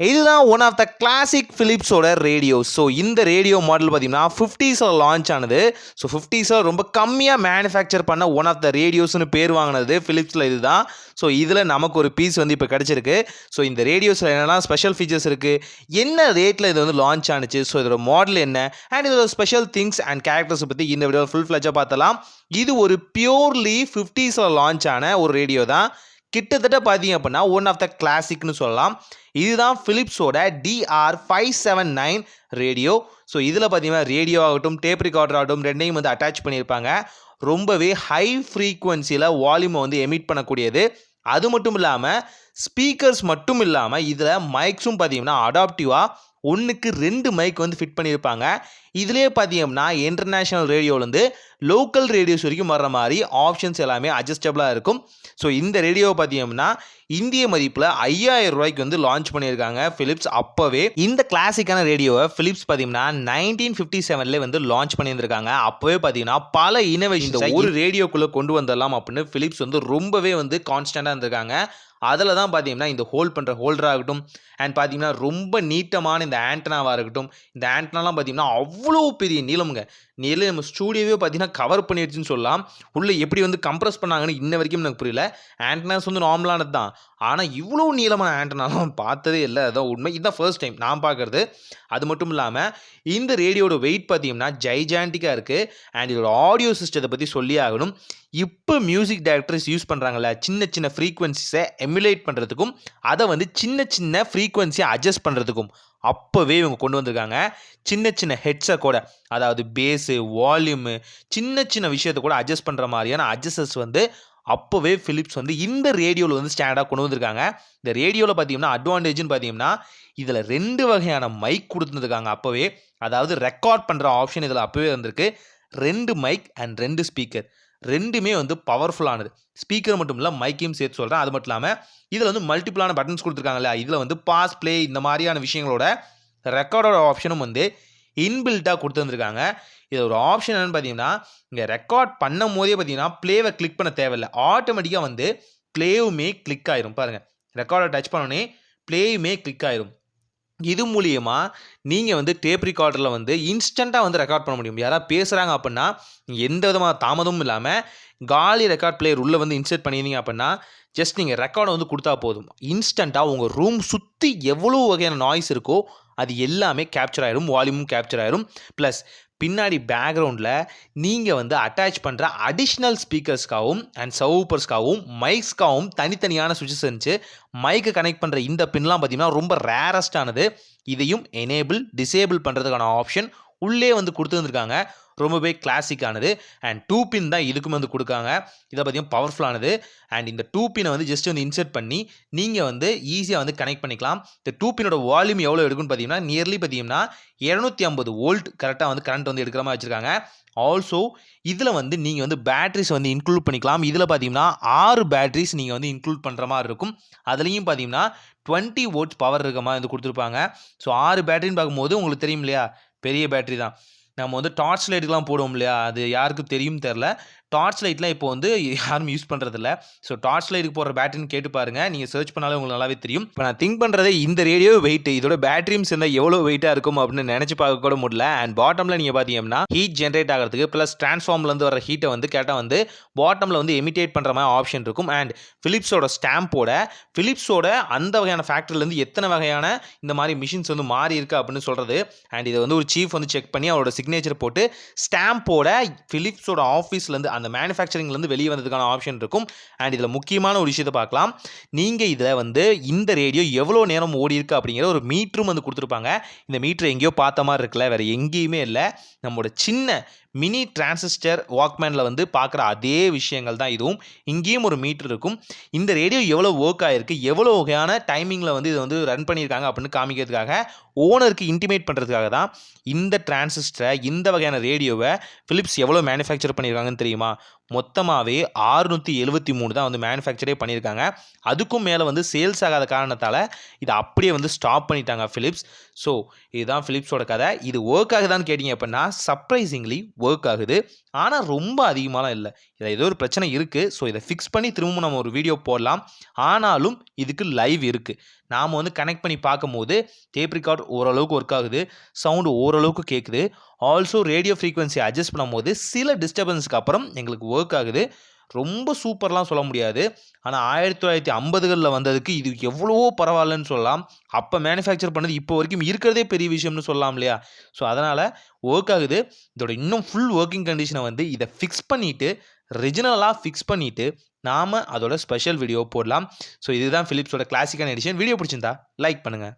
இதுதான் one of the classic ஃபிலிப்ஸோட radio. So இந்த ரேடியோ மாடல் பார்த்தீங்கன்னா 50s லான்ச் ஆனது. ஸோ 50s ரொம்ப கம்மியாக மேனுஃபேக்சர் பண்ண ஒன் ஆஃப் த ரேடியோஸ்னு பேர் வாங்கினது ஃபிலிப்ஸில் இதுதான். ஸோ இதில் நமக்கு ஒரு பீஸ் வந்து இப்போ கிடச்சிருக்கு. ஸோ இந்த ரேடியோஸில் என்னென்னா ஸ்பெஷல் ஃபீச்சர்ஸ் இருக்குது, என்ன ரேட்டில் இது வந்து லான்ச் ஆனிச்சு, ஸோ இதோட மாடல் என்ன அண்ட் இதோட ஸ்பெஷல் திங்ஸ் அண்ட் கேரக்டர்ஸை பற்றி இந்த வீடியோவில் ஃபுல் ஃப்ளெஜாக பார்த்தலாம். இது ஒரு பியூர்லி 50s லான்ச் ஆன ஒரு ரேடியோ தான். கிட்டத்தட்ட பார்த்தீங்க அப்படின்னா ஒன் ஆஃப் த கிளாசிக்னு சொல்லலாம். இதுதான் ஃபிலிப்ஸோட DR579 ரேடியோ. ஸோ இதில் பார்த்தீங்கன்னா ரேடியோ ஆகட்டும் டேப் ரெக்கார்டர் ஆகட்டும் ரெண்டையும் வந்து அட்டாச் பண்ணியிருப்பாங்க. ரொம்பவே ஹை ஃப்ரீக்குவன்சியில் வால்யூமை வந்து எமிட் பண்ணக்கூடியது. அது மட்டும் இல்லாமல் ஸ்பீக்கர்ஸ் மட்டும் இல்லாமல் இதில் மைக்ஸும் பார்த்தீங்கன்னா அடாப்டிவாக 1க்கு 2 மைக் வந்து ஃபிட் பண்ணியிருப்பாங்க. இதிலே பார்த்தீங்கன்னா இன்டர்நேஷ்னல் ரேடியோலேருந்து லோக்கல் ரேடியோஸ் வரைக்கும் வர்ற மாதிரி ஆப்ஷன்ஸ் எல்லாமே அட்ஜஸ்டபிளாக இருக்கும். ஸோ இந்த ரேடியோவை பார்த்தீங்கன்னா இந்திய மதிப்பில் 5000 ரூபாய்க்கு வந்து லான்ச் பண்ணியிருக்காங்க ஃபிலிப்ஸ். அப்போவே இந்த கிளாசிக்கான ரேடியோவை ஃபிலிப்ஸ் பார்த்தீங்கன்னா 1957 வந்து லான்ச் பண்ணியிருந்திருக்காங்க. அப்போவே பார்த்தீங்கன்னா பல இனோவேஷன்ஸ் ஒரு ரேடியோக்குள்ளே கொண்டு வந்துடலாம் அப்படின்னு ஃபிலிப்ஸ் வந்து ரொம்பவே வந்து கான்ஸ்டண்ட்டாக இருந்திருக்காங்க. அதில் தான் பார்த்தீங்கன்னா இந்த ஹோல்ட் பண்ணுற ஹோல்டராக இருக்கட்டும் அண்ட் பார்த்தீங்கன்னா ரொம்ப நீட்டமான இந்த ஆண்டனாவாக இருக்கட்டும். இந்த ஆண்டனாலாம் பார்த்தீங்கன்னா அவ்வளோ பெரிய நீளமுங்க. நீளம் நம்ம ஸ்டூடியோவே பார்த்தீங்கன்னா கவர் பண்ணிடுச்சுன்னு சொல்லலாம். உள்ளே எப்படி வந்து கம்ப்ரஸ் பண்ணாங்கன்னு இன்ன வரைக்கும் எனக்கு புரியல. ஆண்டனாஸ் வந்து நார்மலானது தான், ஆனால் இவ்வளோ நீளமான ஆண்டனாலாம் பார்த்ததே இல்லை. அதான் உண்மை. இதுதான் ஃபர்ஸ்ட் டைம் நான் பார்க்குறது. அது மட்டும் இல்லாமல் இந்த ரேடியோட வெயிட் பார்த்தீங்கன்னா ஜைஜாண்டிக்காக இருக்குது. அண்ட் இதோட ஆடியோ சிஸ்டத்தை பற்றி சொல்லி ஆகணும். இப்போ மியூசிக் டைரக்டர்ஸ் யூஸ் பண்ணுறாங்கல்ல, சின்ன சின்ன ஃப்ரீக்வன்சிஸை எமுலேட் பண்ணுறதுக்கும் அதை வந்து சின்ன சின்ன ஃப்ரீக்வன்சியை அட்ஜஸ்ட் பண்ணுறதுக்கும் அப்போவே இவங்க கொண்டு வந்திருக்காங்க. சின்ன சின்ன ஹெட்ஸை கூட, அதாவது பேஸு வால்யூமு சின்ன சின்ன விஷயத்தை கூட அட்ஜஸ்ட் பண்ணுற மாதிரியான அட்ஜஸ்டர்ஸ் வந்து அப்போவே ஃபிலிப்ஸ் வந்து இந்த ரேடியோவில் வந்து ஸ்டாண்டாக கொண்டு வந்திருக்காங்க. இந்த ரேடியோவில் பார்த்தீங்கன்னா அட்வான்டேஜ்னு பார்த்தீங்கன்னா இதில் 2 வகையான மைக் கொடுத்துருக்காங்க அப்போவே. அதாவது ரெக்கார்ட் பண்ணுற ஆப்ஷன் இதில் அப்போவே வந்திருக்கு. 2 மைக் அண்ட் 2 ஸ்பீக்கர், ரெண்டுமே வந்து பவர்ஃபுல்லானது. ஸ்பீக்கர் மட்டும் இல்லை மைக்கையும் சேர்த்து சொல்கிறேன். அது மட்டும் இல்லாமல் இதில் வந்து மல்டிபிளான பட்டன்ஸ் கொடுத்துருக்காங்கல்ல, இதில் வந்து பாஸ் ப்ளே இந்த மாதிரியான விஷயங்களோட ரெக்கார்டோட ஆப்ஷனும் வந்து இன்பில்ட்டாக கொடுத்துருந்துருக்காங்க. இது ஒரு ஆப்ஷன் என்னென்னு பார்த்தீங்கன்னா இங்கே ரெக்கார்ட் பண்ணும் போதே பார்த்தீங்கன்னா ப்ளேவை கிளிக் பண்ண தேவையில்லை, ஆட்டோமேட்டிக்காக வந்து ப்ளேவுமே கிளிக் ஆயிரும். பாருங்கள், ரெக்கார்டை டச் பண்ணோன்னே ப்ளேயுமே கிளிக் ஆயிரும். இது மூலியமாக நீங்கள் வந்து டேப் ரெக்கார்டரில் வந்து இன்ஸ்டண்ட்டாக வந்து ரெக்கார்ட் பண்ண முடியும். யாராவது பேசுகிறாங்க அப்படின்னா எந்த விதமான தாமதமும் இல்லாமல் காலி ரெக்கார்ட் பிளேயர் உள்ளே வந்து இன்சர்ட் பண்ணியிருந்தீங்க அப்படின்னா ஜஸ்ட் நீங்கள் ரெக்கார்டை வந்து கொடுத்தா போதும். இன்ஸ்டண்ட்டாக உங்கள் ரூம் சுற்றி எவ்வளோ வகையான நாய்ஸ் இருக்கோ அது எல்லாமே கேப்சர் ஆகிடும், வால்யூமும் கேப்சர் ஆகிடும். ப்ளஸ் பின்னாடி பேக்ரவுண்டில் நீங்கள் வந்து அட்டாச் பண்ணுற அடிஷ்னல் ஸ்பீக்கர்ஸ்க்காகவும் அண்ட் சவுப்பர்ஸ்க்காகவும் மைக்ஸ்க்காகவும் தனித்தனியான சுவிட்சஸ் இருந்துச்சு. மைக்கை கனெக்ட் பண்ணுற இந்த பின்லாம் பார்த்தீங்கன்னா ரொம்ப ரேரஸ்டானது. இதையும் எனேபிள் டிசேபிள் பண்ணுறதுக்கான ஆப்ஷன் உள்ளே வந்து கொடுத்துருந்துருக்காங்க. ரொம்பவே கிளாசிக்கானது. அண்ட் 2 பின் தான் இதுக்கும் வந்து கொடுக்காங்க. இதை பார்த்தீங்கன்னா பவர்ஃபுல்லானது. அண்ட் இந்த 2 பின்னை வந்து ஜஸ்ட் வந்து இன்சர்ட் பண்ணி நீங்கள் வந்து ஈஸியாக வந்து கனெக்ட் பண்ணிக்கலாம். இந்த 2 பின்னோட வால்யூம் எவ்வளோ எடுக்குன்னு பார்த்தீங்கன்னா நியர்லி பார்த்தீங்கன்னா 250 வோல்ட் கரெக்டாக வந்து கரண்ட் வந்து எடுக்கிற மாதிரி வச்சுருக்காங்க. ஆல்சோ இதில் வந்து நீங்கள் வந்து பேட்ரிஸ் வந்து இன்க்ளூட் பண்ணிக்கலாம். இதில் பார்த்தீங்கன்னா 6 பேட்ரிஸ் நீங்கள் வந்து இன்க்ளூட் பண்ணுற மாதிரி இருக்கும். அதுலேயும் பார்த்தீங்கன்னா 20 வோல்ட்ஸ் பவர் இருக்க மாதிரி வந்து கொடுத்துருப்பாங்க. ஸோ 6 பேட்டரின்னு பார்க்கும்போது உங்களுக்கு தெரியும் இல்லையா, பெரிய பேட்டரி தான். நம்ம வந்து டார்ச் லைட்டுக்கெலாம் போடுவோம் இல்லையா, அது யாருக்கும் தெரியும் தெரில. டார்ச் லைட்லாம் இப்போ வந்து யாரும் யூஸ் பண்ணுறதில்ல. ஸோ டார்ச் லைட்டுக்கு போடுற பேட்டரின்னு கேட்டு பாருங்கள், நீங்கள் சர்ச் பண்ணாலே உங்களுக்கு நல்லாவே தெரியும். இப்போ நான் திங்க் பண்ணுறதே இந்த ரேடியோ வெயிட், இதோட பேட்டரியும் சேர்ந்தால் எவ்வளோ வெயிட்டாக இருக்கும் அப்படின்னு நினச்சி பார்க்க கூட முடியல. அண்ட் பாட்டமில் நீங்கள் பார்த்தீங்கன்னா ஹீட் ஜென்ரேட் ஆகிறதுக்கு ப்ளஸ் டிரான்ஸ்ஃபார்ம்லேருந்து வர ஹீட்டை வந்து கேட்டால் வந்து பாட்டமில் வந்து எமிட்டேட் பண்ணுற மாதிரி ஆப்ஷன் இருக்கும். அண்ட் ஃபிலிப்ஸோட ஸ்டாம்போட அந்த வகையான ஃபேக்ட்ரிலேருந்து எத்தனை வகையான இந்த மாதிரி மிஷின்ஸ் வந்து மாறி இருக்குது அப்படின்னு சொல்கிறது. அண்ட் இதை வந்து ஒரு சீஃப் வந்து செக் பண்ணி அவரோட சிக்னேச்சர் போட்டு ஸ்டாம்போட ஃபிலிப்ஸோட ஆஃபீஸ்லேருந்து அந்த மேனுஃபேக்சரிங்லேருந்து வெளியே வந்ததுக்கான ஆப்ஷன் இருக்கும். அண்ட் இதில் முக்கியமான ஒரு விஷயத்தை பார்க்கலாம். நீங்கள் இதில் வந்து இந்த ரேடியோ எவ்வளோ நேரம் ஓடி இருக்குது அப்படிங்கிற ஒரு மீட்டரும் வந்து கொடுத்துருப்பாங்க. இந்த மீட்டர் எங்கேயோ பார்த்த மாதிரி இருக்குல்ல, வேறு எங்கேயுமே இல்லை. நம்மளோட சின்ன மினி டிரான்சிஸ்டர் வாக்மேனில் வந்து பார்க்குற அதே விஷயங்கள் தான் இதுவும். இங்கேயும் ஒரு மீட்டர் இருக்கும். இந்த ரேடியோ எவ்வளோ ஒர்க் ஆகிருக்கு, எவ்வளோ வகையான டைமிங்கில் வந்து இதை வந்து ரன் பண்ணியிருக்காங்க அப்படின்னு காமிக்கிறதுக்காக, ஓனருக்கு இன்டிமேட் பண்ணுறதுக்காக தான் இந்த டிரான்சிஸ்டரை இந்த வகையான ரேடியோவை ஃபிலிப்ஸ் எவ்வளோ மேனுஃபேக்சர் பண்ணியிருக்காங்கன்னு தெரியுமா? மொத்தமாகவே 673 தான் வந்து மேனுஃபேக்சரே பண்ணியிருக்காங்க. அதுக்கும் மேலே வந்து சேல்ஸ் ஆகாத காரணத்தால் இதை அப்படியே வந்து ஸ்டாப் பண்ணிட்டாங்க ஃபிலிப்ஸ். ஸோ இதுதான் ஃபிலிப்ஸோட கதை. இது ஒர்க் ஆகுதான்னு கேட்டிங்க அப்படின்னா சர்ப்ரைசிங்லி ஒர்க் ஆகுது. ஆனால் ரொம்ப அதிகமாகலாம் இல்லை. இதில் ஏதோ ஒரு பிரச்சனை இருக்குது. ஸோ இதை ஃபிக்ஸ் பண்ணி திரும்ப நம்ம ஒரு வீடியோ போடலாம். ஆனாலும் இதுக்கு லைவ் இருக்குது. நாம் வந்து கனெக்ட் பண்ணி பார்க்கும்போது டேப் ரெக்கார்ட் ஓரளவுக்கு ஒர்க் ஆகுது. சவுண்டு ஓரளவுக்கு கேட்குது. ஆல்சோ ரேடியோ ஃப்ரீக்வன்சி அட்ஜஸ்ட் பண்ணும்போது சில டிஸ்டர்பன்ஸ்க்கு அப்புறம் எங்களுக்கு ஒர்க் ஆகுது. ரொம்ப சூப்பர்லாம் சொல்ல முடியாது. ஆனால் 1950களில் வந்ததுக்கு இது எவ்வளவோ பரவாயில்லன்னு சொல்லலாம். அப்போ மேனுஃபேக்சர் பண்ணது இப்போ வரைக்கும் இருக்கிறதே பெரிய விஷயம்னு சொல்லலாம் இல்லையா? ஸோ அதனால் ஒர்க் ஆகுது. இதோட இன்னும் ஃபுல் ஒர்க்கிங் கண்டிஷனை வந்து இதை ஃபிக்ஸ் பண்ணிவிட்டு ரிஜினலாக ஃபிக்ஸ் பண்ணிவிட்டு நாம் அதோட ஸ்பெஷல் வீடியோ போடலாம். ஸோ இதுதான் ஃபிலிப்ஸோட கிளாசிக்கான எடிஷன். வீடியோ பிடிச்சிருந்தா லைக் பண்ணுங்கள்.